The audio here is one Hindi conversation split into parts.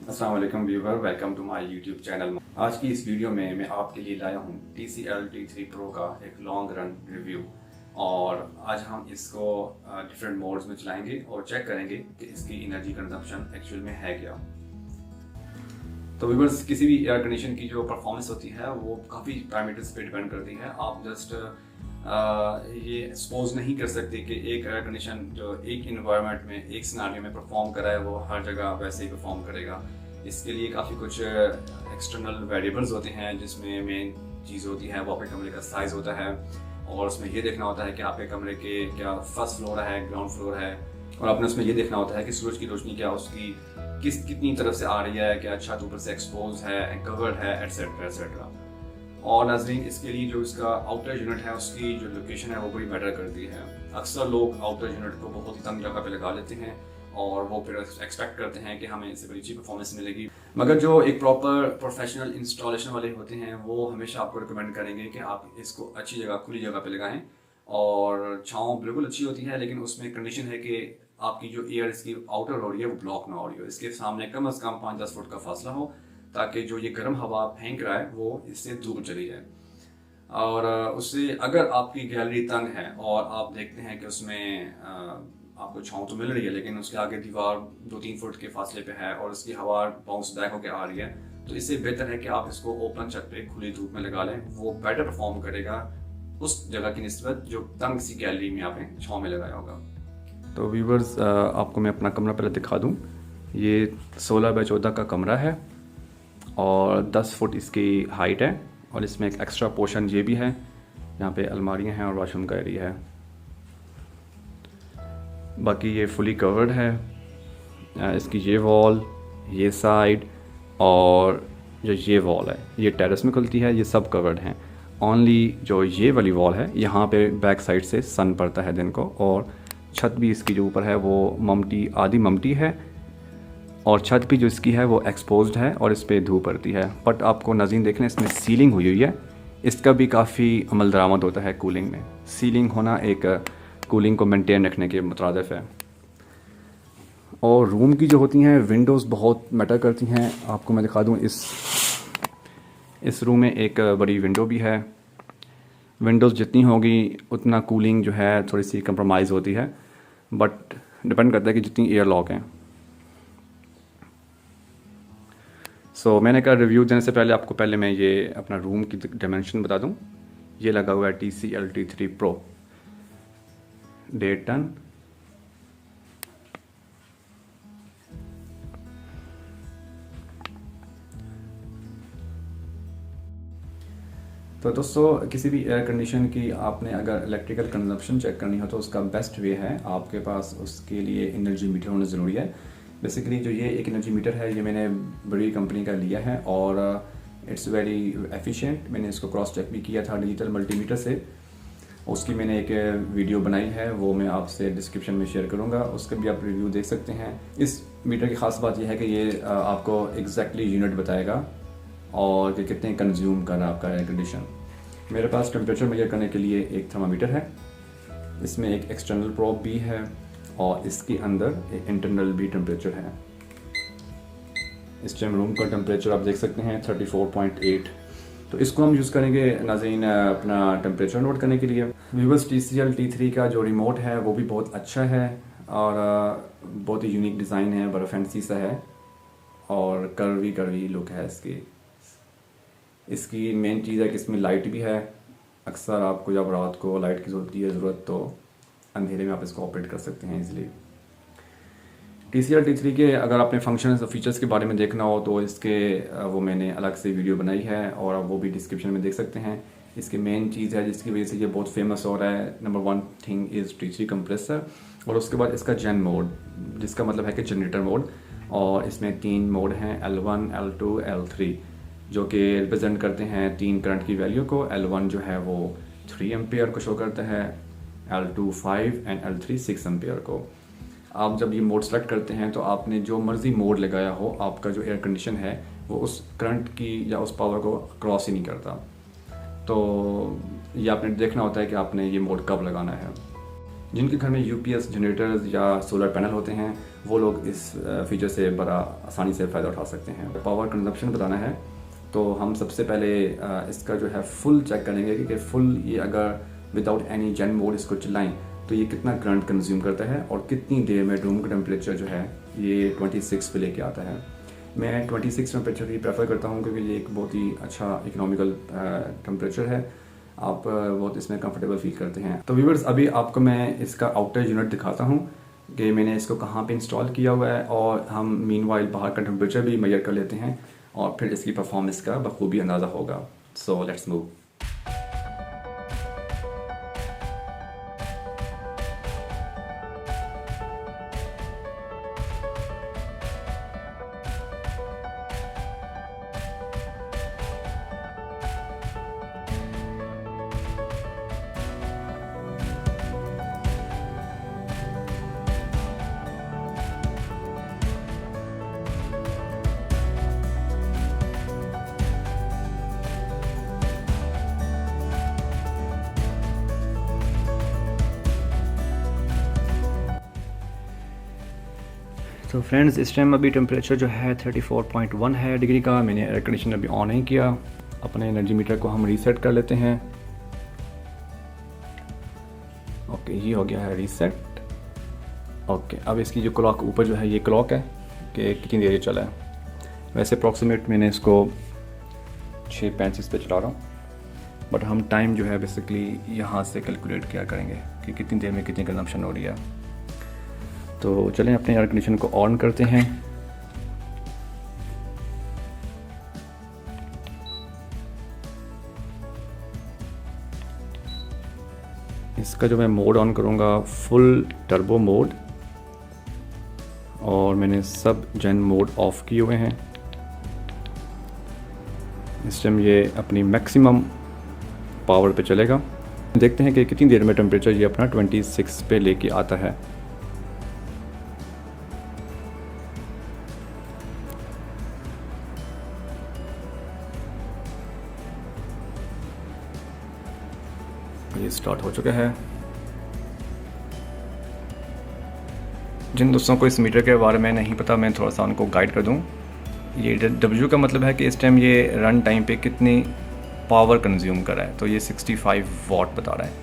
अस्सलाम वालेकुम viewer, welcome to my YouTube channel. आज की इस वीडियो में मैं आपके लिए लाया हूँ TCL T3 Pro का एक लॉन्ग रन रिव्यू। और आज हम इसको डिफरेंट मोड्स में चलाएंगे और चेक करेंगे कि इसकी एनर्जी कंजप्शन एक्चुअल में है क्या। तो व्यूवर्स, किसी भी एयर कंडीशन की जो परफॉर्मेंस होती है वो काफ़ी पैरामीटर्स पे डिपेंड करती है। आप जस्ट ये सपोज नहीं कर सकते कि एक एयर कंडीशन जो एक इन्वायरमेंट में एक सिनारियो में परफॉर्म करा है वो हर जगह वैसे ही परफॉर्म करेगा। इसके लिए काफ़ी कुछ एक्सटर्नल वेरिएबल्स होते हैं, जिसमें मेन चीज़ होती है वो आपके कमरे का साइज़ होता है। और उसमें ये देखना होता है कि आपके कमरे के क्या फर्स्ट फ्लोर है, ग्राउंड फ्लोर है। और आपने उसमें ये देखना होता है कि सूरज की रोशनी क्या उसकी कितनी तरफ से आ रही है, क्या छत ऊपर से एक्सपोज है, कवर्ड है, एटसेट्रा एटसेट्रा। और नाज़रीन, इसके लिए जो इसका आउटर यूनिट है उसकी जो लोकेशन है वो बड़ी मैटर करती है। अक्सर लोग आउटर यूनिट को बहुत ही तंग जगह पे लगा लेते हैं और वो फिर एक्सपेक्ट करते हैं कि हमें इससे बड़ी अच्छी परफॉर्मेंस मिलेगी। मगर जो एक प्रॉपर प्रोफेशनल इंस्टॉलेशन वाले होते हैं वो हमेशा आपको रिकमेंड करेंगे कि आप इसको अच्छी जगह, खुली जगह पे लगाएं। और छाँव बिल्कुल अच्छी होती है, लेकिन उसमें कंडीशन है कि आपकी जो एयर इसकी आउटर हो रही है वो ब्लॉक ना हो रही हो। इसके सामने कम से कम 5-10 फुट का फासला हो, ताकि जो ये गर्म हवा फेंक रहा है वो इससे दूर चली जाए। और उससे अगर आपकी गैलरी तंग है और आप देखते हैं कि उसमें आपको छाँव तो मिल रही है लेकिन उसके आगे दीवार 2-3 फुट के फासले पे है और उसकी हवा बाउंस बैक होकर आ रही है, तो इससे बेहतर है कि आप इसको ओपन छत पे खुली धूप में लगा लें। वो बेटर परफॉर्म करेगा उस जगह की निस्बत जो तंग सी गैलरी में आपने छाँव में लगाया होगा। तो व्यूवर्स, आपको मैं अपना कमरा पहले दिखा दूँ। ये 16 बाय 14 का कमरा है और 10 फुट इसकी हाइट है। और इसमें एक एक्स्ट्रा पोर्शन ये भी है, यहाँ पे अलमारियाँ हैं और वॉशरूम का एरिया है। बाकी ये फुली कवर्ड है। इसकी ये वॉल, ये साइड और जो ये वॉल है ये टेरेस में खुलती है, ये सब कवर्ड हैं। ओनली जो ये वाली वॉल है यहाँ पे बैक साइड से सन पड़ता है दिन को। और छत भी इसकी जो ऊपर है वो ममटी, आधी ममटी है और छत भी जो इसकी है वो एक्सपोज्ड है और इस पर धूप पड़ती है। बट आपको नाज़रीन देखना, इसमें सीलिंग हुई हुई है। इसका भी काफ़ी अमल दरामद होता है कूलिंग में। सीलिंग होना एक कूलिंग को मेंटेन रखने के मुताबिक है। और रूम की जो होती हैं विंडोज़ बहुत मैटर करती हैं। आपको मैं दिखा दूँ, इस रूम में एक बड़ी विंडो भी है। विंडोज़ जितनी होगी उतना कूलिंग जो है थोड़ी सी कंप्रोमाइज़ होती है, बट डिपेंड करता है कि जितनी एयर लॉक हैं। सो मैंने कहा रिव्यू देने से पहले आपको पहले मैं ये अपना रूम की डायमेंशन बता दूं। ये लगा हुआ है TCL T3 Pro 1.5 टन। तो दोस्तों, किसी भी एयर कंडीशन की आपने अगर इलेक्ट्रिकल कंजप्शन चेक करनी हो तो उसका बेस्ट वे है आपके पास उसके लिए एनर्जी मीटर होना ज़रूरी है। बेसिकली जो ये एक एनर्जी मीटर है ये मैंने बड़ी कंपनी का लिया है और इट्स वेरी एफिशिएंट। मैंने इसको क्रॉस चेक भी किया था डिजिटल मल्टीमीटर से। उसकी मैंने एक वीडियो बनाई है, वो मैं आपसे डिस्क्रिप्शन में शेयर करूँगा, उसका भी आप रिव्यू देख सकते हैं। इस मीटर की ख़ास बात यह है कि ये आपको एग्जैक्टली यूनिट बताएगा और कि कितने कंज्यूम कर रहा है आपका एयर कंडीशन। मेरे पास टेम्परेचर मेजर करने के लिए एक थर्मामीटर है। इसमें एक एक्सटर्नल प्रोब भी है और इसके अंदर एक इंटरनल भी टेम्परेचर है। इस टाइम रूम का टेम्परेचर आप देख सकते हैं 34.8। तो इसको हम यूज़ करेंगे नाज़रीन अपना टेम्परेचर नोट करने के लिए। व्यूवर्स, TCL T3 का जो रिमोट है वो भी बहुत अच्छा है और बहुत ही यूनिक डिज़ाइन है, बड़ा फैंसी सा है और कर्वी लुक है इसकी मेन चीज़ है कि इसमें लाइट भी है। अक्सर आपको जब रात को लाइट की ज़रूरत तो अंधेरे में आप इसको ऑपरेट कर सकते हैं इजीली। TCL T3 के अगर आपने फंक्शंस और फीचर्स के बारे में देखना हो तो इसके वो मैंने अलग से वीडियो बनाई है और आप वो भी डिस्क्रिप्शन में देख सकते हैं। इसकी मेन चीज़ है जिसकी वजह से ये बहुत फेमस हो रहा है, number 1 thing is T3 compressor. और उसके बाद इसका जेन मोड, जिसका मतलब है कि जनरेटर मोड। और इसमें 3 मोड हैं, L1, L2, L3, जो कि रिप्रेजेंट करते हैं 3 करंट की वैल्यू को। L1 जो है वो 3 एम्पेयर को शो करता है, L2 5 एंड L3 6 एम्पेयर को। आप जब ये मोड सेलेक्ट करते हैं तो आपने जो मर्ज़ी मोड लगाया हो, आपका जो एयर कंडीशन है वो उस करंट की या उस पावर को क्रॉस ही नहीं करता। तो ये आपने देखना होता है कि आपने ये मोड कब लगाना है। जिनके घर में यूपीएस जनरेटर्स या सोलर पैनल होते हैं वो लोग इस फीचर से बड़ा आसानी से फ़ायदा उठा सकते हैं। पावर कंजप्शन बताना है तो हम सबसे पहले इसका जो है फुल चेक करेंगे कि फुल ये अगर विदाउट एनी जेन मोड इसको चलाएं तो ये कितना करंट कंज्यूम करता है और कितनी देर में रूम का टेम्परेचर जो है ये 26 पे लेके आता है। मैं 26 टेम्परेचर ही प्रेफर करता हूँ क्योंकि ये एक बहुत ही अच्छा इकोनॉमिकल टेम्परेचर है, आप बहुत इसमें कंफर्टेबल फील करते हैं। तो व्यूअर्स अभी आपको मैं इसका आउटर यूनिट दिखाता हूँ कि मैंने इसको कहाँ पे इंस्टॉल किया हुआ है और हम मीनवाइल बाहर का टेम्परेचर भी मेजर कर लेते हैं और फिर इसकी परफॉर्मेंस का बखूबी अंदाज़ा होगा। So let's move. तो फ्रेंड्स इस टाइम अभी टेम्परेचर जो है 34.1 है डिग्री का। मैंने एयर कंडीशनर अभी ऑन नहीं किया। अपने एनर्जी मीटर को हम रीसेट कर लेते हैं। ओके ये हो गया है रीसेट। ओके अब इसकी जो क्लॉक ऊपर जो है ये क्लॉक है कि कितनी देर चला है। वैसे अप्रॉक्सीमेट मैंने इसको 6:35 पे चला रहा हूँ, बट हम टाइम जो है बेसिकली यहाँ से कैलकुलेट किया करेंगे कि कितनी देर में कितनी कंजम्पशन हो रही है। तो चलें अपने एयर कंडीशन को ऑन करते हैं। इसका जो मैं मोड ऑन करूँगा फुल टर्बो मोड और मैंने सब जेन मोड ऑफ किए हुए हैं। इस टाइम ये अपनी मैक्सिमम पावर पे चलेगा। देखते हैं कि कितनी देर में टेम्परेचर ये अपना 26 पे लेके आता है। ये स्टार्ट हो चुका है। जिन दोस्तों को इस मीटर के बारे में नहीं पता मैं थोड़ा सा उनको गाइड कर दूं। ये W का मतलब है कि इस टाइम ये रन टाइम पे कितनी पावर कंज्यूम कर रहा है, तो ये 65 वाट बता रहा है।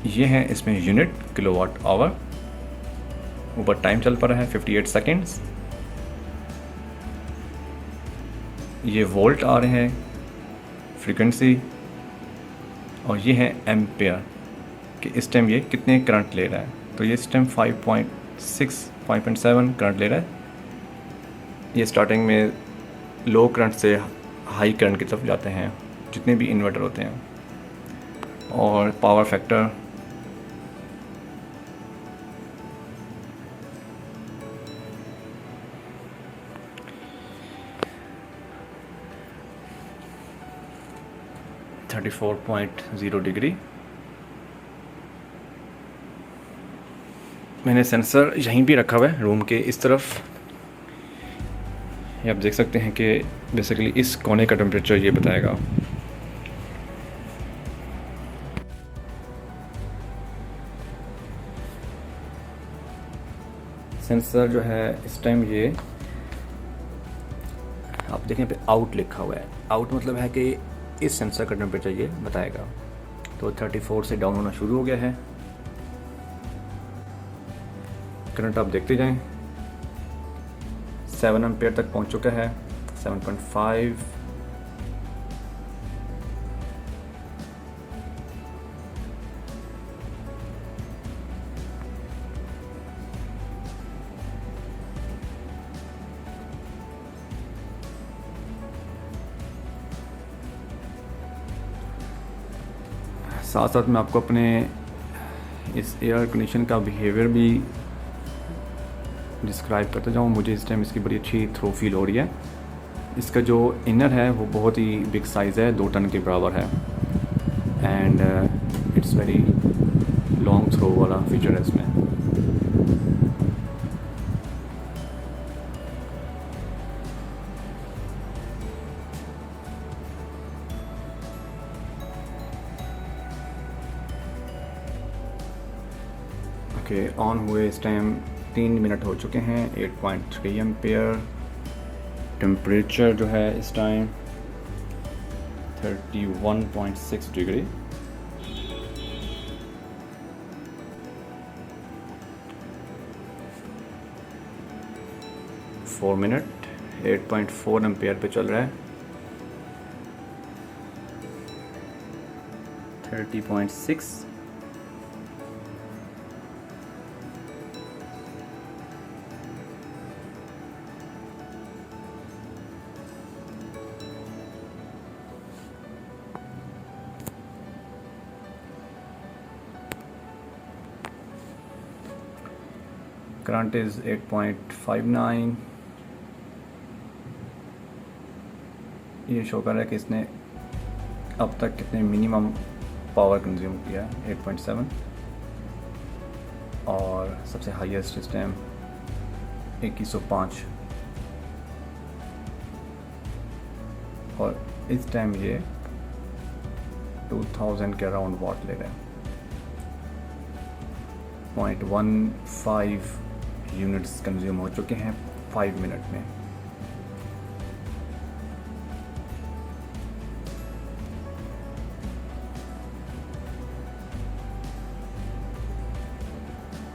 ये है इसमें यूनिट किलोवाट आवर। ऊपर टाइम चल पा रहा है 58 सेकेंड्स। ये वोल्ट आ रहे हैं, फ्रीक्वेंसी, और ये है एम्पेयर कि इस टाइम ये कितने करंट ले रहा है। तो ये इस टाइम 5.6 5.7 करंट ले रहा है। ये स्टार्टिंग में लो करंट से हाई करंट की तरफ जाते हैं जितने भी इन्वर्टर होते हैं। और पावर फैक्टर .0 डिग्री। मैंने सेंसर यहीं भी रखा हुआ है रूम के इस तरफ। ये आप देख सकते हैं कि बेसिकली इस कोने का टेम्परेचर ये बताएगा। सेंसर जो है इस टाइम ये आप देखें पे आउट लिखा हुआ है। आउट मतलब है कि इस सेंसर का टेम्परेचर ये बताएगा। तो 34 से डाउन होना शुरू हो गया है। करंट आप देखते जाएं, 7 एम्पेयर तक पहुंच चुका है, 7.5। साथ साथ मैं आपको अपने इस एयर कंडीशन का बिहेवियर भी डिस्क्राइब करता जाऊँ। मुझे इस टाइम इसकी बड़ी अच्छी थ्रो फील हो रही है। इसका जो इनर है वो बहुत ही बिग साइज़ है, 2 टन के बराबर है। And it's very long throw वाला फीचर है इसमें। ओके, ऑन हुए इस टाइम 3 मिनट हो चुके हैं। 8.3 एम्पेयर। टेम्परेचर जो है इस time 31.6 degree. Four minute 8.4 ampere पे चल रहा है। 30.6। Current is 8.59। ये शो कर रहा है कि इसने अब तक कितने मिनिमम पावर कंज्यूम किया है, 8.7। और सबसे हाईएस्ट इस टाइम 2105। और इस टाइम ये 2000 के अराउंड वाट ले रहे हैं। 0.15 यूनिट्स कंज्यूम हो चुके हैं 5 मिनट में।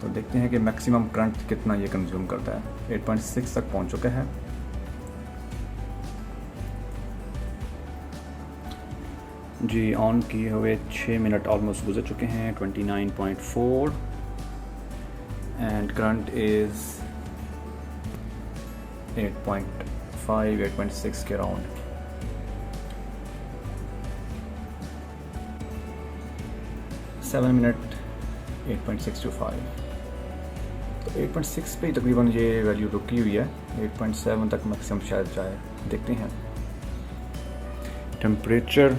तो देखते हैं कि मैक्सिमम करंट कितना ये कंज्यूम करता है। 8.6 तक पहुंच चुका है। जी, ऑन किए हुए 6 मिनट ऑलमोस्ट गुजर चुके हैं। 29.4 एंड करंट इज़ 8.5 8.6 के अराउंड। Seven minute 8.625। तो 8.6 पे तकरीबन ये वैल्यू रुकी हुई है। 8.7 तक मैक्सिमम शायद जाए, देखते हैं। टेम्परेचर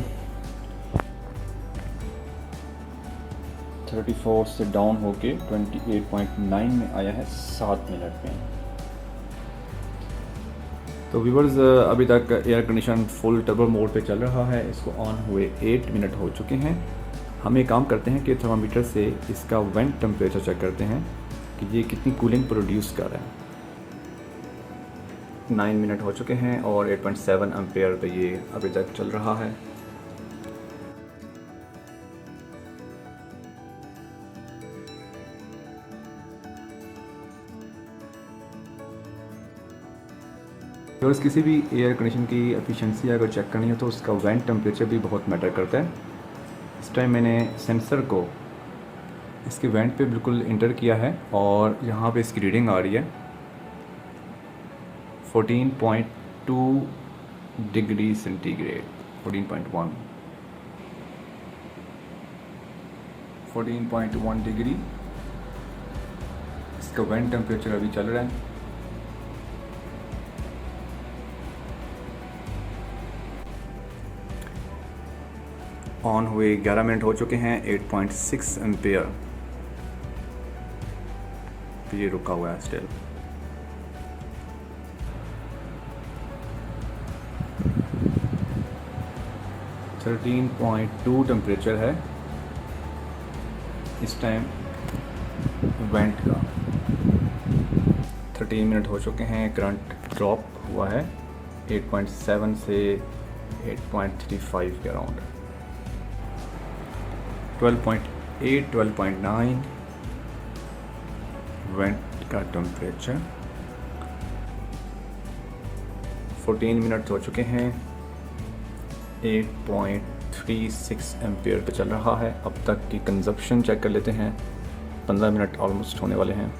34 से डाउन होके 28.9 में आया है 7 मिनट में। तो व्यूअर्स, अभी तक air condition full turbo mode पे चल रहा है। इसको ऑन हुए 8 मिनट हो चुके हैं। हम एक काम करते हैं कि थर्मामीटर से इसका वेंट टेम्परेचर चेक करते हैं कि ये कितनी कूलिंग प्रोड्यूस कर रहा है। 9 मिनट हो चुके हैं और 8.7 एम्पेयर पे ये अभी तक चल रहा है। अगर किसी भी एयर कंडीशन की एफिशिएंसी अगर चेक करनी हो तो उसका वेंट टेम्परेचर भी बहुत मैटर करता है। इस टाइम मैंने सेंसर को इसके वेंट पे बिल्कुल इंटर किया है और यहाँ पे इसकी रीडिंग आ रही है 14.2 डिग्री सेंटीग्रेड। 14.1 डिग्री इसका वेंट टेम्परेचर अभी चल रहा है। ऑन हुए 11 मिनट हो चुके हैं। 8.6 एम्पेयर ये रुका हुआ है स्टिल। थर्टीन 13.2 टेम्परेचर है इस टाइम वेंट का। 13 मिनट हो चुके हैं। करंट ड्रॉप हुआ है 8.7 से 8.35 के अराउंड। 12.8 12.9 वेंट का टेम्परेचर। 14 मिनट हो चुके हैं। 8.36 एम्पेयर पे चल रहा है। अब तक की कंजप्शन चेक कर लेते हैं। 15 मिनट ऑलमोस्ट होने वाले हैं।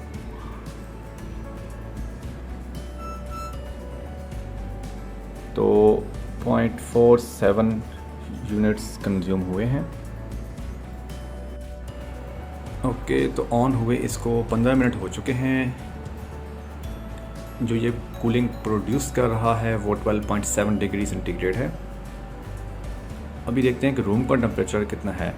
तो 0.47 यूनिट्स कंज्यूम हुए हैं। ओके, तो ऑन हुए इसको 15 मिनट हो चुके हैं। जो ये कूलिंग प्रोड्यूस कर रहा है वो 12.7 डिग्री सेंटीग्रेड है। अभी देखते हैं कि रूम का टेम्परेचर कितना है।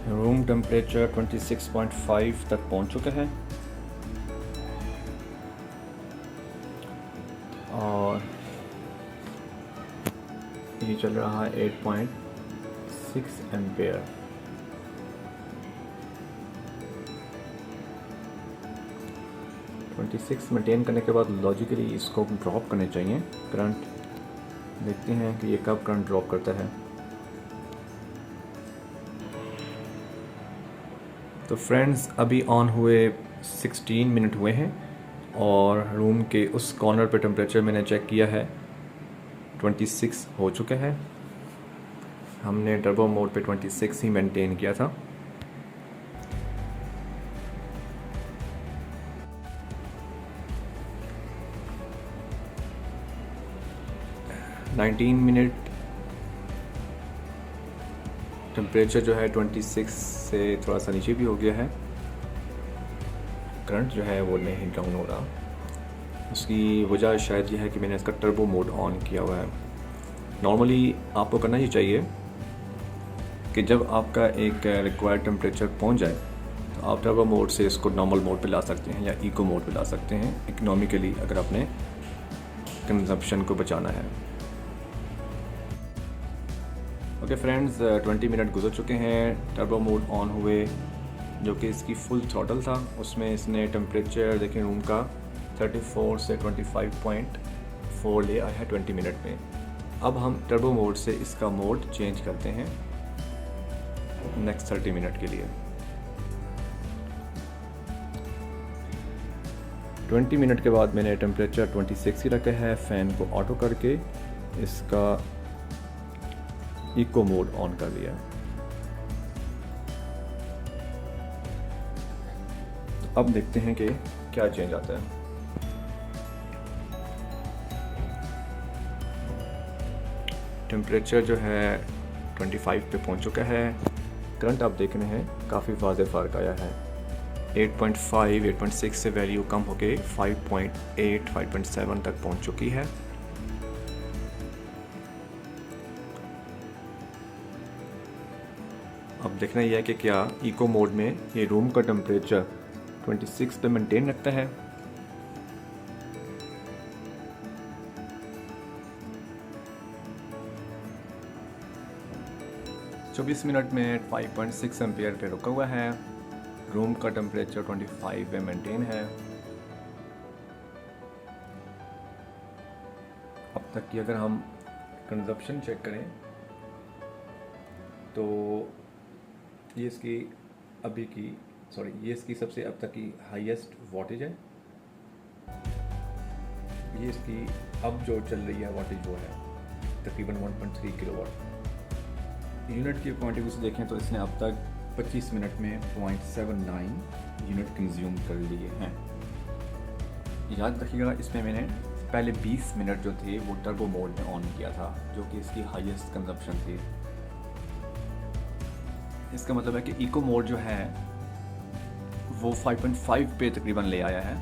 रूम टेम्परेचर 26.5 तक पहुंच चुका है और ये चल रहा है 26 एम्पेयर। मेंटेन करने के बाद लॉजिकली इसको ड्रॉप करने चाहिए करंट। देखते हैं कि ये कब करंट ड्रॉप करता है। तो फ्रेंड्स अभी ऑन हुए 16 मिनट हुए हैं और रूम के उस कॉर्नर पे टेम्परेचर मैंने चेक किया है 26 हो चुका है। हमने टर्बो मोड पे 26 ही मेंटेन किया था। नाइनटीन मिनट टेम्परेचर जो है 26 से थोड़ा सा नीचे भी हो गया है। करंट जो है वो नहीं डाउन हो रहा। उसकी वजह शायद ये है कि मैंने इसका टर्बो मोड ऑन किया हुआ है। नॉर्मली आपको करना ही चाहिए कि जब आपका एक रिक्वायर्ड टेम्परेचर पहुंच जाए तो आप टर्बो मोड से इसको नॉर्मल मोड पे ला सकते हैं या इको मोड पे ला सकते हैं, इकोनॉमिकली, अगर आपने कंजप्शन को बचाना है। ओके फ्रेंड्स, 20 मिनट गुजर चुके हैं टर्बो मोड ऑन हुए, जो कि इसकी फुल थ्रॉटल था। उसमें इसने टेम्परेचर देखें रूम का 34 से 25.4 ले आया है 20 मिनट में। अब हम टर्बो मोड से इसका मोड चेंज करते हैं नेक्स्ट 30 मिनट के लिए। 20 मिनट के बाद मैंने टेम्परेचर 26 ही रखा है। फ़ैन को ऑटो करके इसका इको मोड ऑन कर लिया। तो अब देखते हैं कि क्या चेंज आता है। टेम्परेचर जो है 25 पे पहुंच चुका है। करंट आप देख रहे हैं काफ़ी वाज़ेह फ़र्क आया है। 8.5, 8.6 से वैल्यू कम होके 5.8, 5.7 तक पहुंच चुकी है। अब देखना यह है कि क्या इको मोड में ये रूम का टेम्परेचर 26 पे मेंटेन रखता है। चौबीस मिनट में 5.6 एम्पियर पे रुका हुआ है। रूम का टेम्परेचर 25 पे मेंटेन है। अब तक की अगर हम कंजप्शन चेक करें तो ये इसकी इसकी सबसे अब तक की हाईएस्ट वॉटेज है। ये इसकी अब जो चल रही है वॉटेज वो है तकरीबन 1.3 किलोवाट। यूनिट की क्वांटिटी से देखें तो इसने अब तक 25 मिनट में 0.79 यूनिट कंज्यूम कर लिए हैं। याद रखिएगा, इसमें मैंने पहले 20 मिनट जो थे वो टर्बो मोड में ऑन किया था, जो कि इसकी हाईएस्ट कंजप्शन थी। इसका मतलब है कि इको मोड जो है वो 5.5 पे तकरीबन ले आया है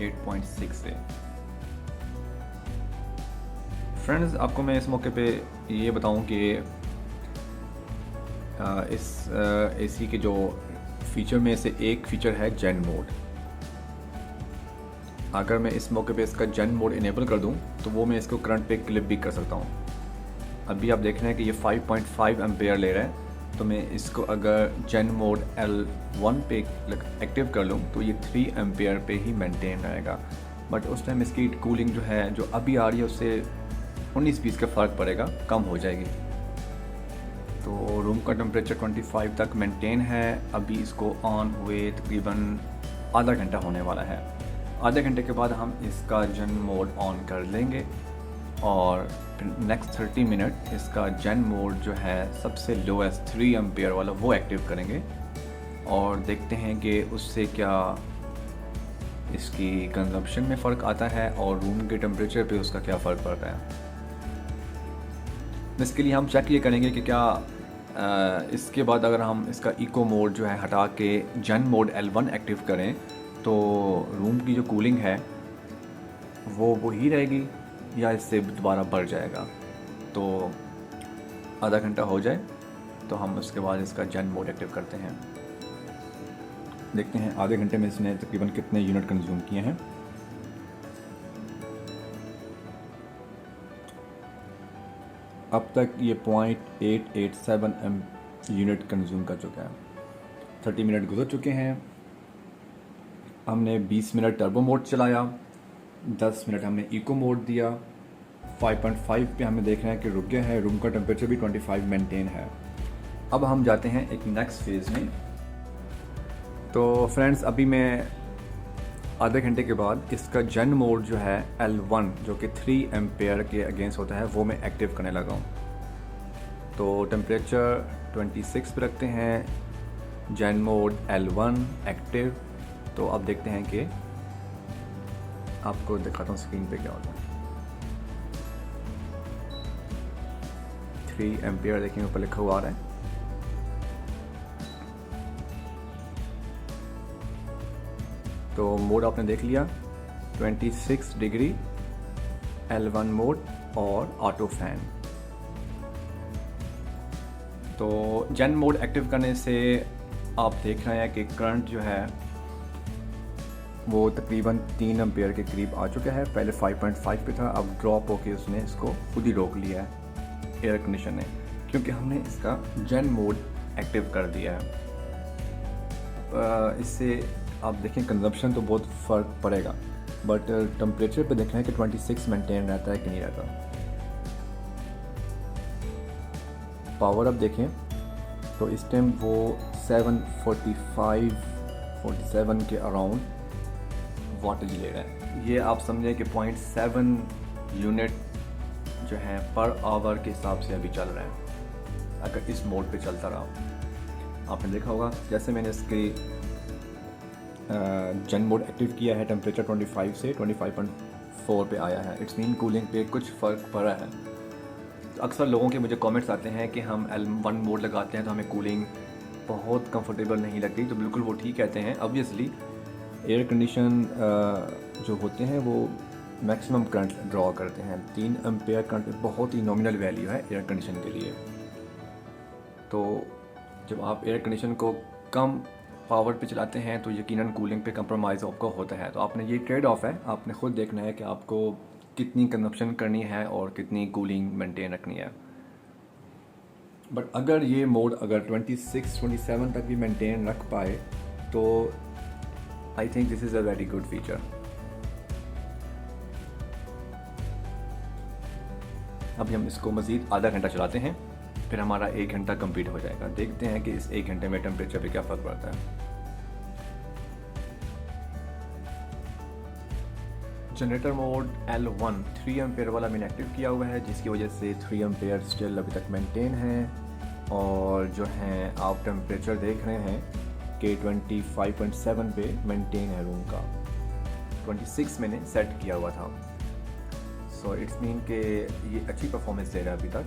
8.6 से। फ्रेंड्स, आपको मैं इस मौके पे ये बताऊं कि इस एसी के जो फीचर में से एक फीचर है जेन मोड। अगर मैं इस मौके पे इसका जेन मोड इनेबल कर दूं तो वो मैं इसको करंट पे क्लिप भी कर सकता हूं। अभी आप देख रहे हैं कि ये 5.5 एम्पेयर ले रहा है, तो मैं इसको अगर जेन मोड L1 पे एक्टिव कर लूँ तो ये 3 एम्पेयर पे ही मेंटेन रहेगा। बट उस टाइम इसकी कूलिंग जो है जो अभी आ रही है उससे 19-20 का फ़र्क पड़ेगा, कम हो जाएगी। तो रूम का टेम्परेचर 25 तक मेंटेन है। अभी इसको ऑन हुए तकरीबन आधा घंटा होने वाला है। आधे घंटे के बाद हम इसका जेन मोड ऑन कर लेंगे और फिर नेक्स्ट 30 मिनट इसका जेन मोड जो है सबसे लोएस्ट 3 एम्पियर वाला वो एक्टिव करेंगे और देखते हैं कि उससे क्या इसकी कंजप्शन में फ़र्क आता है और रूम के टेम्परेचर पे उसका क्या फ़र्क पड़ रहा है। इसके लिए हम चेक ये करेंगे कि क्या इसके बाद अगर हम इसका इको मोड जो है हटा के जेन मोड L1 एक्टिव करें तो रूम की जो कूलिंग है वो ही रहेगी या इससे दोबारा बढ़ जाएगा। तो आधा घंटा हो जाए तो हम उसके बाद इसका जेन मोड एक्टिव करते हैं। देखते हैं आधे घंटे में इसने तकरीबन कितने यूनिट कंज्यूम किए हैं। अब तक ये 0.887 यूनिट कंज्यूम कर चुका है। 30 मिनट गुजर चुके हैं। हमने 20 मिनट टर्बो मोड चलाया, 10 मिनट हमने इको मोड दिया। 5.5 पे हमें देख रहे हैं कि रुक गया है। रूम का टेम्परेचर भी 25 मेंटेन है। अब हम जाते हैं एक नेक्स्ट फेज़ में। तो फ्रेंड्स, अभी मैं आधे घंटे के बाद इसका जन मोड जो है L1 जो कि 3 एम्पेयर के अगेंस्ट होता है वो मैं एक्टिव करने लगा हूँ। तो टेम्परेचर 26 पे रखते हैं, जन मोड L1 एक्टिव। तो अब देखते हैं कि आपको दिखाता हूँ स्क्रीन पे क्या होता है। 3 एम्पेयर देखिए ऊपर लिखा हुआ आ रहा है। तो मोड आपने देख लिया, 26 डिग्री L1 मोड और ऑटो फैन। तो जन मोड एक्टिव करने से आप देख रहे हैं कि करंट जो है वो तकरीबन 3 एम्पेयर के करीब आ चुका है। पहले 5.5 पे था, अब ड्रॉप होके उसने इसको खुद ही रोक लिया है एयर कंडीशन ने, क्योंकि हमने इसका जन मोड एक्टिव कर दिया है। इससे आप देखें कंजप्शन तो बहुत फ़र्क पड़ेगा, बट टेम्परेचर पे देख रहे हैं कि 26 मेंटेन रहता है कि नहीं रहता। पावर अप देखें तो इस टाइम वो 747 के अराउंड वाटेज ले रहा है। ये आप समझें कि 0.7 यूनिट जो है पर आवर के हिसाब से अभी चल रहा है, अगर इस मोड पे चलता रहा। आपने देखा होगा जैसे मैंने इसके जन मोड एक्टिव किया है, टेम्परेचर 25 से 25.4 पे आया है। इट्स मीन कूलिंग पे कुछ फ़र्क पड़ा है। तो अक्सर लोगों के मुझे कमेंट्स आते हैं कि हम L1 मोड लगाते हैं तो हमें कूलिंग बहुत कंफर्टेबल नहीं लगती। तो बिल्कुल वो ठीक कहते हैं। ऑब्वियसली एयर कंडीशन जो होते हैं वो मैक्सिमम करंट ड्रॉ करते हैं। 3 एम्पेयर करंट बहुत ही नॉमिनल वैल्यू है एयर कंडीशन के लिए। तो जब आप एयर कंडीशन को कम पावर पे चलाते हैं तो यकीनन कूलिंग पे कंप्रोमाइज़ आपको होता है। तो आपने ये ट्रेड ऑफ है, आपने ख़ुद देखना है कि आपको कितनी कंजप्शन करनी है और कितनी कूलिंग मेंटेन रखनी है। बट अगर ये मोड अगर 26-27 तक भी मेंटेन रख पाए तो I think this is a very good feature. अभी हम इसको मज़ीद आधा घंटा चलाते हैं, फिर हमारा 1 घंटा कंप्लीट हो जाएगा। देखते हैं कि इस 1 घंटे में टेम्परेचर पे क्या फ़र्क पड़ता है। जनरेटर मोड L1 3 एम्पेयर वाला मैंने एक्टिव किया हुआ है, जिसकी वजह से 3 एम्पेयर स्टिल अभी तक मेंटेन है। और जो हैं आप टेम्परेचर देख रहे हैं कि 25.7 पे मेंटेन है रूम का। 26 मैंने सेट किया हुआ था। सो इट्स मीन कि ये अच्छी परफॉर्मेंस दे रहा है अभी तक।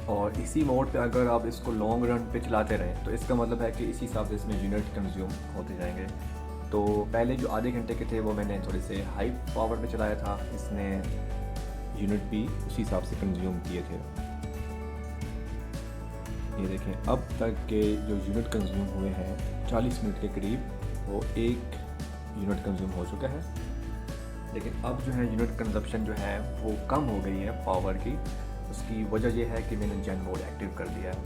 और इसी मोड पे अगर आप इसको लॉन्ग रन पे चलाते रहें तो इसका मतलब है कि इसी हिसाब से इसमें यूनिट कंज्यूम होते जाएंगे। तो पहले जो आधे घंटे के थे वो मैंने थोड़े से हाई पावर पे चलाया था, इसने यूनिट भी उसी हिसाब से कंज्यूम किए थे। ये देखें अब तक के जो यूनिट कंज्यूम हुए हैं 40 मिनट के करीब, वो 1 यूनिट कंज्यूम हो चुका है। लेकिन अब जो है यूनिट कंजप्शन जो है वो कम हो गई है पावर की। उसकी वजह यह है कि मैंने जन मोड एक्टिव कर दिया है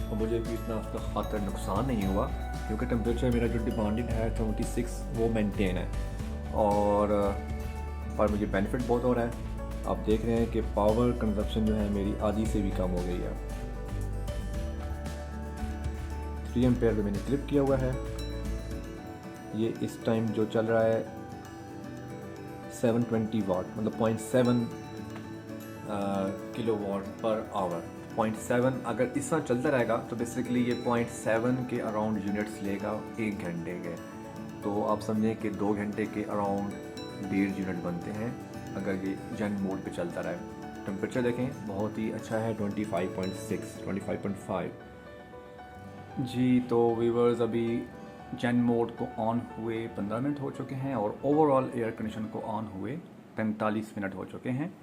और मुझे भी इतना उसका खातर नुकसान नहीं हुआ, क्योंकि टेम्परेचर मेरा जो डिमांडेड है 26 वो मेंटेन है। और पर मुझे बेनिफिट बहुत हो रहा है। आप देख रहे हैं कि पावर कंजप्शन जो है मेरी आधी से भी कम हो गई है। 3 एम्पेयर पे मैंने क्लिप किया हुआ है। ये इस टाइम जो चल रहा है 720 वाट, मतलब 0.7 किलोवाट पर आवर। 0.7 अगर इस तरह चलता रहेगा तो बेसिकली ये 0.7 के अराउंड यूनिट्स लेगा 1 घंटे के। तो आप समझें कि 2 घंटे के अराउंड 1.5 यूनिट बनते हैं अगर ये जन मोड पे चलता रहे। टेम्परेचर देखें बहुत ही अच्छा है, 25.5 जी। तो व्यूअर्स अभी जन मोड को ऑन हुए 15 मिनट हो चुके हैं और ओवरऑल एयर कंडीशन को ऑन हुए 45 मिनट हो चुके हैं।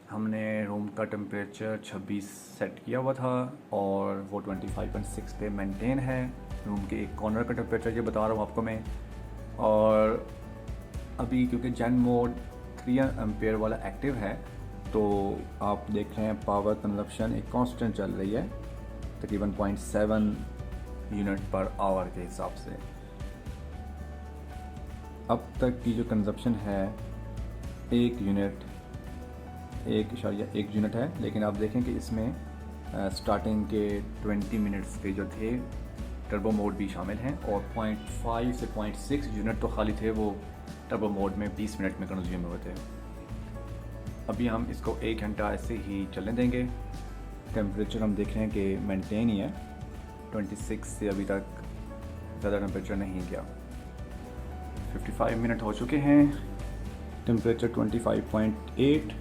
हमने रूम का टेम्परेचर 26 सेट किया हुआ था और वो 25.6 पे मेंटेन है। रूम के एक कॉर्नर का टेम्परेचर ये बता रहा हूँ आपको मैं। और अभी क्योंकि जेन मोड 3 एम्पेयर वाला एक्टिव है तो आप देख रहे हैं पावर कंजप्शन एक कांस्टेंट चल रही है तकरीबन 0.7 यूनिट पर आवर के हिसाब से। अब तक की जो कंजप्शन है 1 यूनिट है, लेकिन आप देखें कि इसमें स्टार्टिंग के 20 मिनट्स के जो थे टर्बो मोड भी शामिल हैं और 0.5 से 0.6 यूनिट तो खाली थे, वो टर्बो मोड में 20 मिनट में कंज्यूम हुए थे। अभी हम इसको 1 घंटा ऐसे ही चलने देंगे। टेम्परेचर हम देख रहे हैं कि मेंटेन ही है, 26 से अभी तक ज़्यादा टेम्परेचर नहीं गया। 55 मिनट हो चुके हैं, temperature 25.8।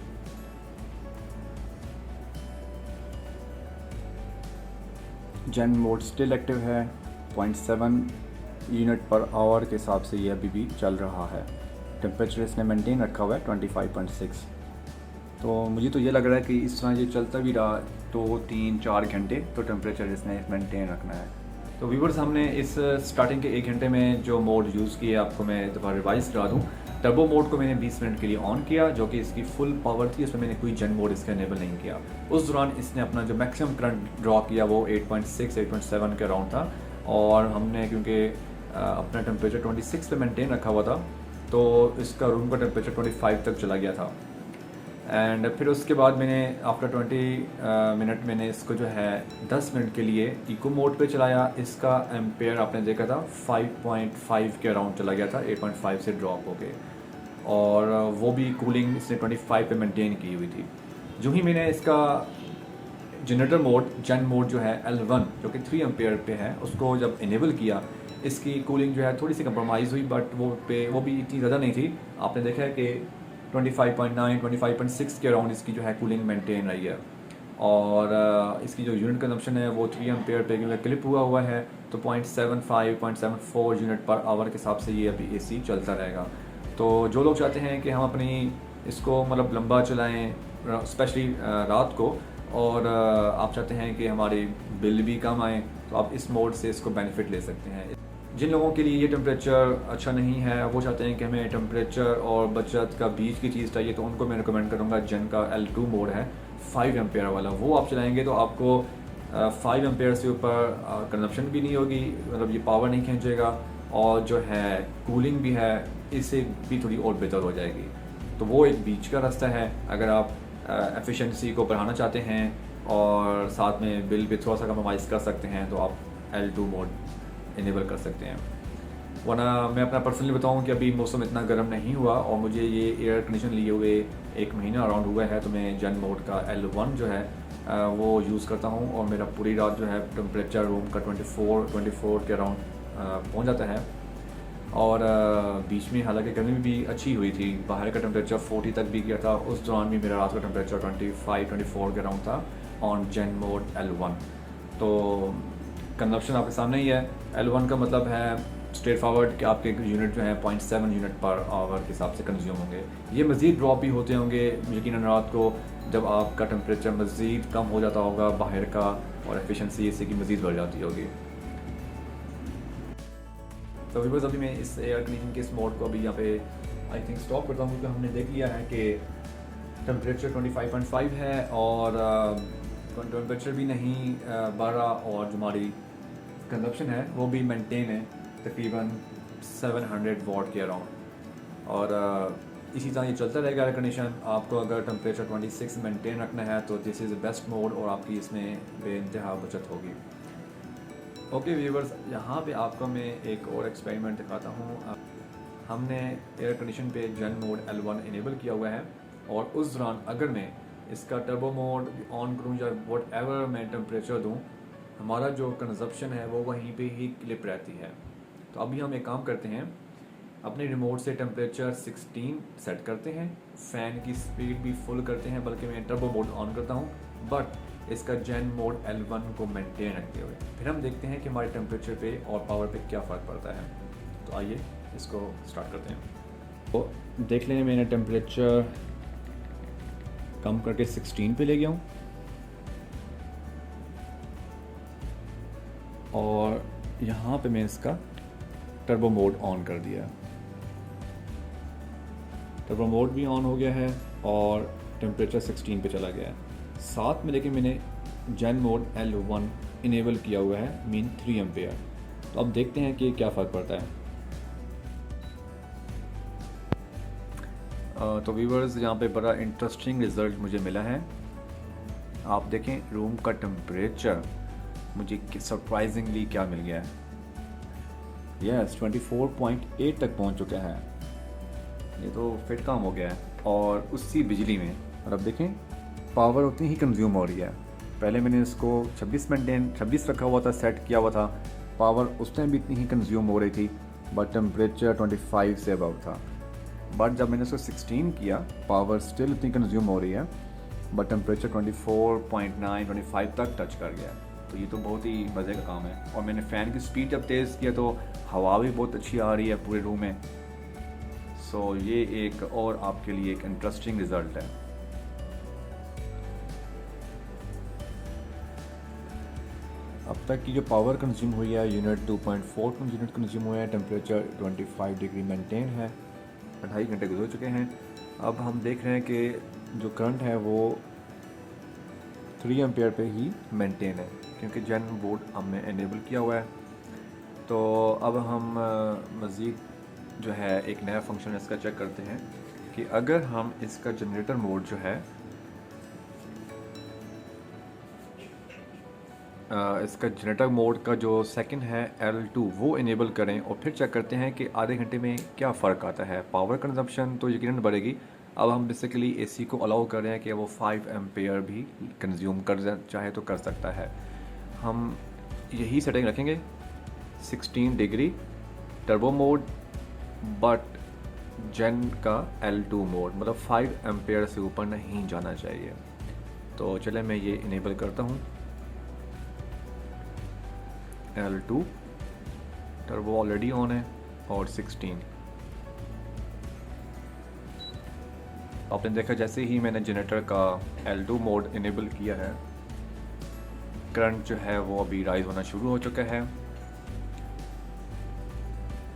Zen mode still active है, 0.7 यूनिट पर आवर के हिसाब से ये अभी भी चल रहा है। टेम्परेचर इसने मेंटेन रखा हुआ है 25.6। तो मुझे तो ये लग रहा है कि इस तरह ये चलता भी रहा 2-3-4 घंटे तो टेम्परेचर इसने मेंटेन रखना है। तो व्यूवर्स, हमने इस स्टार्टिंग के 1 घंटे में जो मोड यूज़ किया आपको मैं दोबारा रिवाइज़ करा दूँ। टर्बो मोड को मैंने 20 मिनट के लिए ऑन किया, जो कि इसकी फुल पावर थी, इसमें मैंने कोई जेन मोड इसका इनेबल नहीं किया। उस दौरान इसने अपना जो मैक्सिमम करंट ड्रॉ किया वो 8.6-8.7 के अराउंड था, और हमने क्योंकि अपना टेम्परेचर 26 पे मेंटेन रखा हुआ था तो इसका रूम का टेम्परेचर 25 तक चला गया था। एंड फिर उसके बाद मैंने आफ्टर 20 मिनट मैंने इसको जो है 10 मिनट के लिए इको मोड पे चलाया। इसका एम्पेयर आपने देखा था 5.5 के अराउंड चला गया था, 8.5 से ड्रॉप हो गए, और वो भी कूलिंग इसने 25 पे मेंटेन की हुई थी। जो ही मैंने इसका जनरेटर मोड जेन मोड जो है L1 जो कि 3 एम्पेयर पे है उसको जब इनेबल किया, इसकी कूलिंग जो है थोड़ी सी कंप्रोमाइज़ हुई, बट वो भी इतनी ज़्यादा नहीं थी। आपने देखा है कि 25.9-25.6 के अराउंड इसकी जो है कूलिंग मेंटेन रही है, और इसकी जो यूनिट कंजम्पशन है वो 3 एम्पेयर पे क्योंकि क्लिप हुआ है तो 0.75-0.74 यूनिट पर आवर के हिसाब से ये अभी AC चलता रहेगा। तो जो लोग चाहते हैं कि हम अपनी इसको मतलब लंबा चलाएं स्पेशली रात को, और आप चाहते हैं कि हमारी बिल भी कम आए, तो आप इस मोड से इसको बेनिफिट ले सकते हैं। जिन लोगों के लिए ये टेम्परेचर अच्छा नहीं है, वो चाहते हैं कि हमें टेम्परेचर और बचत का बीच की चीज़ चाहिए, तो उनको मैं रिकमेंड करूँगा जेन का L2 मोड है 5 एम्पेयर वाला। वो आप चलाएंगे तो आपको 5 एम्पेयर से ऊपर कंजप्शन भी नहीं होगी, मतलब ये पावर नहीं खींचेगा, और जो है कूलिंग भी है इससे भी थोड़ी और बेहतर हो जाएगी। तो वो एक बीच का रास्ता है। अगर आप एफिशिएंसी को बढ़ाना चाहते हैं और साथ में बिल भी थोड़ा सा कम्प्रोमाइज़ कर सकते हैं तो आप L2 मोड इनेबल कर सकते हैं। वरना मैं अपना पर्सनली बताऊं कि अभी मौसम इतना गर्म नहीं हुआ और मुझे ये एयर कंडीशन लिए हुए 1 महीना अराउंड हुआ है, तो मैं जेन मोड का L1 जो है वो यूज़ करता हूं, और मेरा पूरी रात जो है टेम्परेचर रूम का 24 के अराउंड पहुंच जाता है। और बीच में हालांकि गर्मी भी अच्छी हुई थी, बाहर का टेम्परेचर 40 तक भी गया था, उस दौरान भी मेरा रात का टेम्परेचर 25-24 के अराउंड था ऑन जेन मोड L1। तो कंजप्शन आपके सामने ही है। L1 का मतलब है स्ट्रेट फॉरवर्ड कि आपके यूनिट जो है 0.7 यूनिट पर आवर के हिसाब से कंज्यूम होंगे। ये मज़ीद ड्रॉप भी होते होंगे यकीनन रात को, जब आपका टेम्परेचर मज़ीद कम हो जाता होगा बाहर का, और एफिशिएंसी इससे की मज़ीद बढ़ जाती होगी। तो व्यूअर्स, अभी मैं इस एयर कंडीशन के इस मोड को अभी यहाँ पे आई थिंक स्टॉप करता हूँ, क्योंकि हमने देख लिया है कि टेम्परेचर 25.5 है और टेम्परेचर भी नहीं बढ़ रहा, और जो हमारी कंजप्शन है वो भी मेंटेन है तकरीबन 700 वाट के अराउंड। और इसी तरह ये चलता रहेगा एयर कंडीशन। आपको अगर टेम्परेचर 26 मेंटेन रखना है तो this is the best mode, और आपकी इसमें बेइंतहा बचत होगी। ओके व्यूवर्स, यहाँ पे आपको मैं एक और एक्सपेरिमेंट दिखाता हूँ। हमने एयर कंडीशन पे जेन मोड L1 इनेबल किया हुआ है, और उस दौरान अगर मैं इसका टर्बो मोड ऑन करूँ या वट एवर मैं टेम्परेचर दूँ, हमारा जो कंजप्शन है वो वहीं पे ही क्लिप रहती है। तो अभी हम एक काम करते हैं, अपने रिमोट से टेम्परेचर 16 सेट करते हैं, फ़ैन की स्पीड भी फुल करते हैं, बल्कि मैं टर्बो मोड ऑन करता हूँ, बट इसका जेन मोड L1 को मेंटेन रखते हुए। फिर हम देखते हैं कि हमारे टेम्परेचर पे और पावर पे क्या फ़र्क पड़ता है। तो आइए इसको स्टार्ट करते हैं। तो देख लें, मैंने टेम्परेचर कम करके 16 पे ले गया हूँ, और यहाँ पे मैं इसका टर्बो मोड ऑन कर दिया। टर्बो मोड भी ऑन हो गया है और टेम्परेचर 16 पे चला गया है। साथ में लेकिन मैंने जेन मोड L1 इनेबल किया हुआ है, मीन 3 एम्पेयर। तो अब देखते हैं कि क्या फ़र्क पड़ता है। तो व्यूवर्स, यहाँ पे बड़ा इंटरेस्टिंग रिज़ल्ट मुझे मिला है। आप देखें रूम का टेम्परेचर मुझे सरप्राइजिंगली क्या मिल गया है। यस, 24.8 तक पहुँच चुका है। ये तो फिट काम हो गया है और उसी बिजली में। और अब देखें पावर उतनी ही कंज्यूम हो रही है। पहले मैंने इसको 26 रखा हुआ था, सेट किया हुआ था। पावर उस टाइम भी इतनी ही कंज्यूम हो रही थी, बट टेम्परेचर 25 से अबव था। बट जब मैंने इसको 16 किया, पावर स्टिल इतनी कंज्यूम हो रही है, बट टेम्परेचर 24.9-25 तक टच कर गया। तो ये तो बहुत ही मज़े का काम है। और मैंने फ़ैन की स्पीड जब तेज़ किया तो हवा भी बहुत अच्छी आ रही है पूरे रूम में। सो ये एक और आपके लिए एक इंटरेस्टिंग रिज़ल्ट है। अब तक की जो पावर कंज्यूम हुई है यूनिट 2.4 यूनिट कंज्यूम हुआ है। टेम्परेचर 25 डिग्री मेंटेन है। 2.5 घंटे गुजर चुके हैं। अब हम देख रहे हैं कि जो करंट है वो 3 एम्पेयर पे ही मेंटेन है, क्योंकि जेन बोर्ड हमने इनेबल किया हुआ है। तो अब हम मज़ीद जो है एक नया फंक्शन इसका चेक करते हैं कि अगर हम इसका जनरेटर मोड जो है इसका जनरेटर मोड का जो सेकंड है L2 वो इनेबल करें और फिर चेक करते हैं कि आधे घंटे में क्या फ़र्क आता है। पावर कंजप्शन तो यकीनन बढ़ेगी। अब हम बेसिकली एसी को अलाउ कर रहे हैं कि वो 5 एम्पेयर भी कंज्यूम कर चाहे तो कर सकता है। हम यही सेटिंग रखेंगे 16 डिग्री टर्बो मोड, बट जेन का L2 मोड, मतलब 5 एम्पेयर से ऊपर नहीं जाना चाहिए। तो चले मैं ये इनेबल करता हूँ। L2 टर्बो ऑलरेडी ऑन है और 16। आपने देखा जैसे ही मैंने जनरेटर का L2 मोड इनेबल किया है, करंट जो है वो अभी राइज होना शुरू हो चुका है।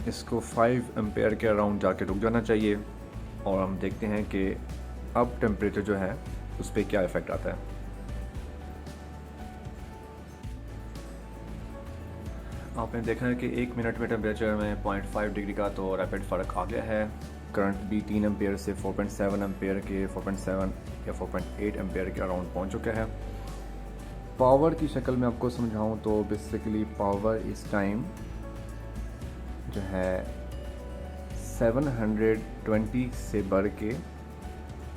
इसको 5 एम्पेयर के अराउंड जाके रुक जाना चाहिए और हम देखते हैं कि अब टेम्परेचर जो है उस पर क्या इफ़ेक्ट आता है। आपने देखा है कि 1 मिनट में टेम्परेचर में 0.5 डिग्री का तो रैपिड फ़र्क आ गया है। करंट भी 3 एम्पेयर से 4.7 एम्पेयर के 4.7 या 4.8 एम्पेयर के अराउंड पहुंच चुका है। पावर की शक्ल में आपको समझाऊं तो बेसिकली पावर इस टाइम जो है 720 से बढ़ के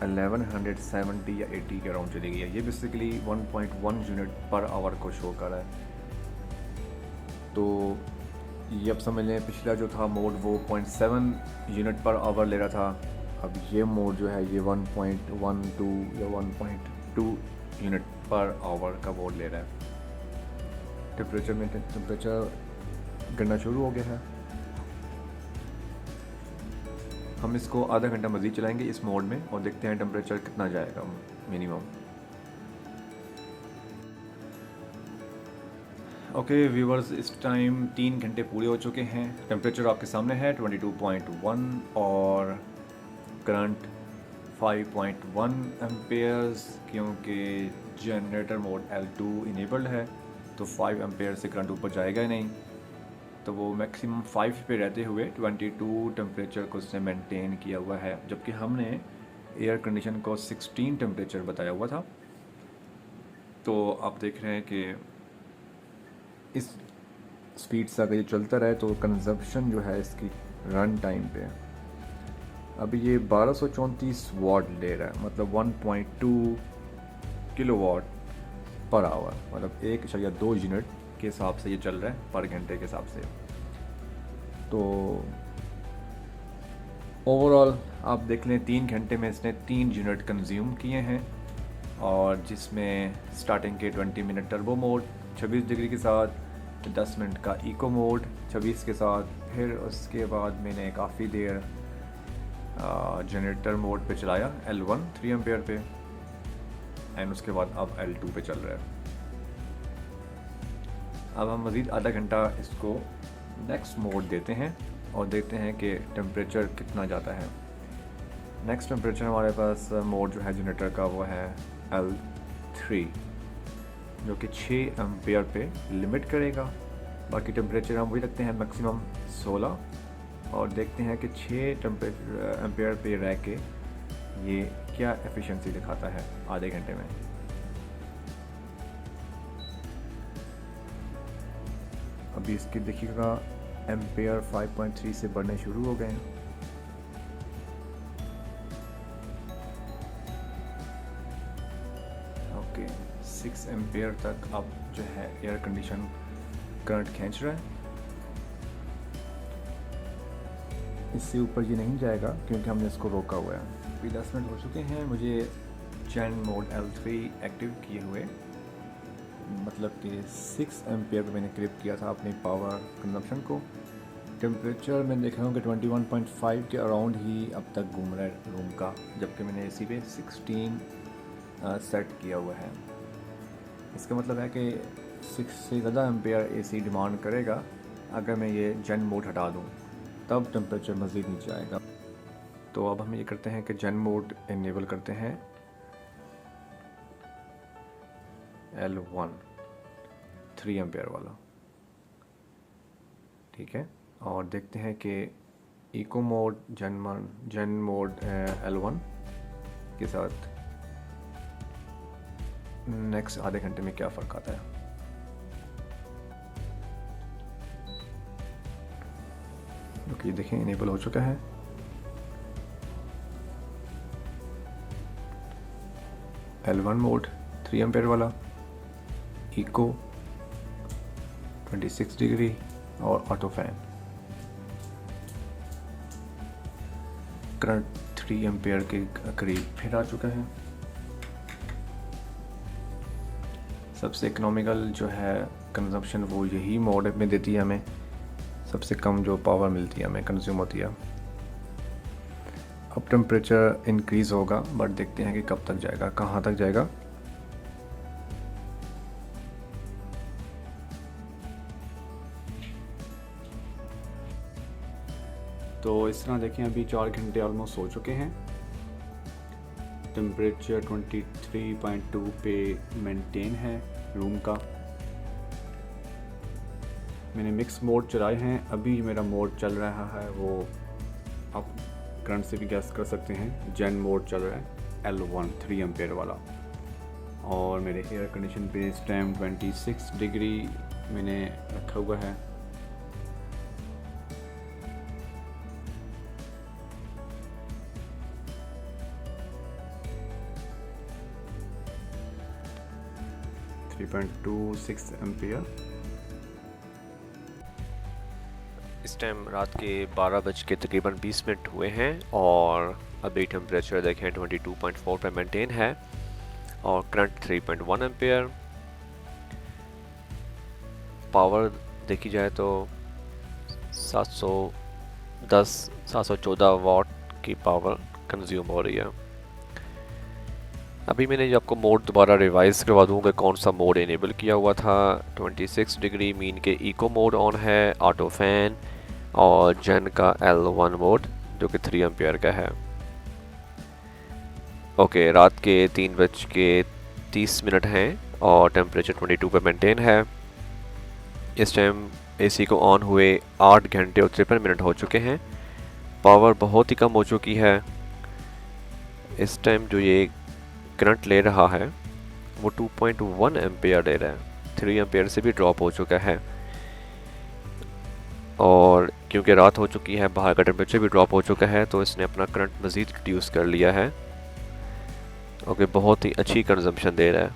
1170 या 80 के अराउंड चली गई है। ये बेसिकली 1.1 यूनिट पर आवर को शो कर रहा है। तो ये अब समझ लें पिछला जो था मोड वो 0.7 यूनिट पर आवर ले रहा था। अब ये मोड जो है ये 1.12 या 1.2 यूनिट पर आवर का मोड ले रहा है। टेम्परेचर गिरना शुरू हो गया है। हम इसको आधा घंटा मज़ीद चलाएंगे इस मोड में और देखते हैं टेम्परेचर कितना जाएगा मिनिमम। ओके व्यूवर्स, इस टाइम 3 घंटे पूरे हो चुके हैं। टेम्परेचर आपके सामने है 22.1 और करंट 5.1 एम्पेयर्स। क्योंकि जनरेटर मोड L2 इनेबल्ड है तो 5 एम्पेयर से करंट ऊपर जाएगा ही नहीं। तो वो मैक्सिमम 5 पे रहते हुए 22 टेम्परेचर को उसने मेंटेन किया हुआ है, जबकि हमने एयर कंडीशन को 16 टेम्परेचर बताया हुआ था। तो आप देख रहे हैं कि इस स्पीड से अगर ये चलता रहे तो कंजप्शन जो है इसकी रन टाइम पे अभी ये 1234 वाट ले रहा है, मतलब 1.2 किलोवाट पर आवर, मतलब 1.2 यूनिट के हिसाब से ये चल रहा है पर घंटे के हिसाब से। तो ओवरऑल आप देख लें 3 घंटे में इसने 3 यूनिट कंज्यूम किए हैं, और जिसमें स्टार्टिंग के 20 मिनट टर्बो मोड 26 डिग्री के साथ, 10 मिनट का इको मोड 26 के साथ, फिर उसके बाद मैंने काफ़ी देर जनरेटर मोड पे चलाया L1 3 एम्पेयर पे, एंड उसके बाद अब L2 पे चल रहा है। अब हम मज़ीद आधा घंटा इसको नेक्स्ट मोड देते हैं और देखते हैं कि टेम्परेचर कितना जाता है। नेक्स्ट टेम्परेचर हमारे पास मोड जो है जनरेटर का वो है L3, जो कि 6 एम्पेयर पे लिमिट करेगा। बाकी टेम्परेचर हम वही रखते हैं मैक्सिमम 16, और देखते हैं कि 6 एम्पेयर पे रह के ये क्या एफिशिएंसी दिखाता है आधे घंटे में। अभी इसके देखिएगा एम्पेयर 5.3 से बढ़ने शुरू हो गए हैं। ओके, 6 एम्पेयर तक अब जो है एयर कंडीशन करंट खींच रहा है। इससे ऊपर ये नहीं जाएगा क्योंकि हमने इसको रोका हुआ है। अभी 10 मिनट हो चुके हैं मुझे जेन मोड L3 एक्टिव किए हुए, मतलब कि 6 एम्पेयर पे मैंने क्लिप किया था अपनी पावर कंजप्शन को। टेम्परेचर मैं देख रहा हूँ कि 21.5 के अराउंड ही अब तक घूम रहा है रूम का, जबकि मैंने AC पे 16 सेट किया हुआ है। इसका मतलब है कि 6 से ज़्यादा एम्पेयर AC डिमांड करेगा। अगर मैं ये जेन मोड हटा दूँ तब टेम्परेचर मज़ीद नीचे आएगा। तो अब हम ये करते हैं कि जेन मोड इनेबल करते हैं L1 3 एम्पेयर वाला, ठीक है। और देखते हैं कि eco mode zen mode L1 के साथ नेक्स्ट आधे घंटे में क्या फ़र्क आता है। ओके, देखें इनेबल हो चुका है। L1 मोड 3 एम्पेयर वाला, इको 26 डिग्री और ऑटो फैन। करंट 3 एम्पेयर के करीब फिर आ चुका है। सबसे इकोनॉमिकल जो है कंजप्शन वो यही मोड में देती है हमें, सबसे कम जो पावर मिलती है हमें कंज्यूम होती है। अब टेम्परेचर इंक्रीज़ होगा, बट देखते हैं कि कब तक जाएगा, कहाँ तक जाएगा। तो इस तरह देखें अभी 4 घंटे ऑलमोस्ट हो चुके हैं। टेम्परेचर 23.2 पे मेंटेन है रूम का। मैंने मिक्स मोड चलाए हैं। अभी मेरा मोड चल रहा है वो आप करंट से भी गैस कर सकते हैं, जेन मोड चल रहा है L1 3 एम्पेयर वाला। और मेरे एयर कंडीशन पे इस टाइम 26 डिग्री मैंने रखा हुआ है। .26 एम्पियर। इस टाइम रात के 12 बज के तकरीबन 20 मिनट हुए हैं और अभी टेम्परेचर देखें 22.4 पे मेंटेन है और करंट 3.1 एम्पियर। पावर देखी जाए तो 714 वाट की पावर कंज्यूम हो रही है। अभी मैंने जो आपको मोड दोबारा रिवाइज़ करवा दूँगा कौन सा मोड इनेबल किया हुआ था। 26 डिग्री मीन के इको मोड ऑन है, ऑटो फैन और जेन का L1 मोड जो कि 3 एम्पियर का है। ओके, रात के 3:30 हैं और टेम्परेचर 22 पे मेंटेन है। इस टाइम AC को ऑन हुए 8 घंटे और 53 मिनट हो चुके हैं। पावर बहुत ही कम हो चुकी है। इस टाइम जो ये करंट ले रहा है वो 2.1 एम्पियर ले रहा है, 3 एम्पियर से भी ड्रॉप हो चुका है। और क्योंकि रात हो चुकी है, बाहर का टेम्परेचर भी ड्रॉप हो चुका है, तो इसने अपना करंट मज़ीद रिड्यूस कर लिया है। ओके, बहुत ही अच्छी कंजम्पशन दे रहा है।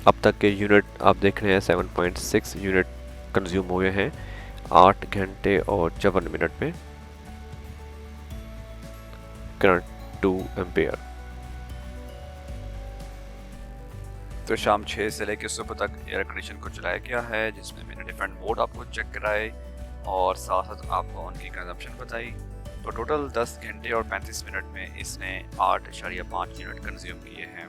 अब तक के यूनिट आप देख रहे हैं 7.6 यूनिट कंज्यूम हुए हैं 8 घंटे और 54 मिनट में। Current 2 ampere. तो शाम 6 से लेकर सुबह तक एयर कंडीशन को चलाया गया है, जिसमें मैंने डिफरेंट मोड आपको चेक कराए और साथ साथ आपको उनकी कंजम्पशन बताई। तो टोटल 10 घंटे और 35 मिनट में इसने 8.5 यूनिट कंज्यूम किए हैं।